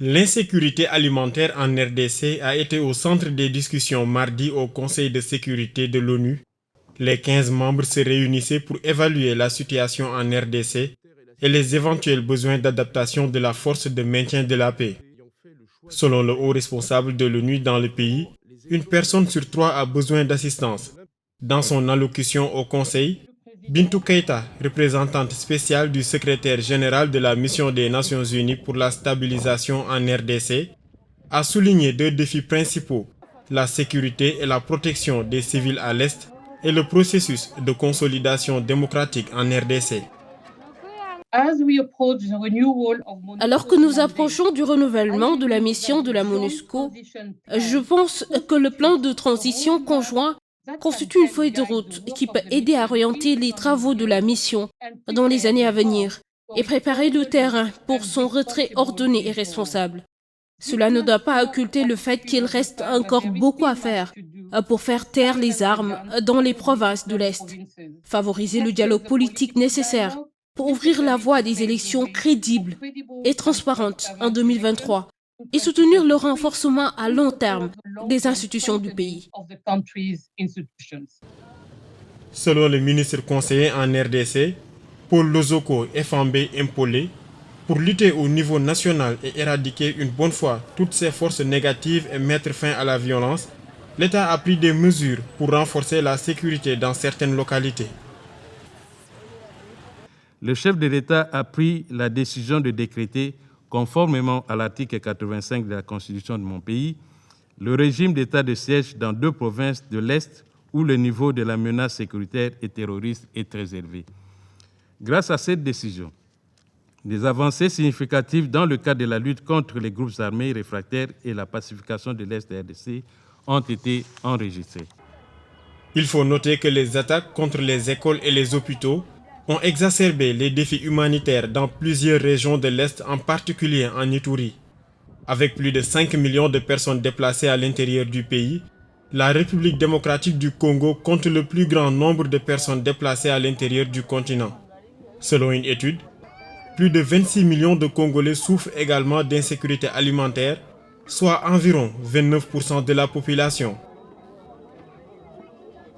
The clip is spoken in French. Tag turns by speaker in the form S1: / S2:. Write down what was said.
S1: L'insécurité alimentaire en RDC a été au centre des discussions mardi au Conseil de sécurité de l'ONU. Les 15 membres se réunissaient pour évaluer la situation en RDC et les éventuels besoins d'adaptation de la force de maintien de la paix. Selon le haut responsable de l'ONU dans le pays, une personne sur trois a besoin d'assistance. Dans son allocution au Conseil, Bintou Keïta, représentante spéciale du secrétaire général de la mission des Nations Unies pour la stabilisation en RDC, a souligné deux défis principaux, la sécurité et la protection des civils à l'Est et le processus de consolidation démocratique en RDC.
S2: Alors que nous approchons du renouvellement de la mission de la MONUSCO, je pense que le plan de transition conjoint constitue une feuille de route qui peut aider à orienter les travaux de la mission dans les années à venir et préparer le terrain pour son retrait ordonné et responsable. Cela ne doit pas occulter le fait qu'il reste encore beaucoup à faire pour faire taire les armes dans les provinces de l'Est, favoriser le dialogue politique nécessaire pour ouvrir la voie à des élections crédibles et transparentes en 2023 et soutenir le renforcement à long terme des institutions du pays.
S1: Selon le ministre conseiller en RDC, Paul Lozoko Efambe Impolé, pour lutter au niveau national et éradiquer une bonne fois toutes ces forces négatives et mettre fin à la violence, l'État a pris des mesures pour renforcer la sécurité dans certaines localités.
S3: Le chef de l'État a pris la décision de décréter, conformément à l'article 85 de la Constitution de mon pays, le régime d'état de siège dans 2 provinces de l'Est où le niveau de la menace sécuritaire et terroriste est très élevé. Grâce à cette décision, des avancées significatives dans le cadre de la lutte contre les groupes armés réfractaires et la pacification de l'Est de la RDC ont été enregistrées.
S1: Il faut noter que les attaques contre les écoles et les hôpitaux ont exacerbé les défis humanitaires dans plusieurs régions de l'Est, en particulier en Ituri. Avec plus de 5 millions de personnes déplacées à l'intérieur du pays, la République démocratique du Congo compte le plus grand nombre de personnes déplacées à l'intérieur du continent. Selon une étude, plus de 26 millions de Congolais souffrent également d'insécurité alimentaire, soit environ 29% de la population.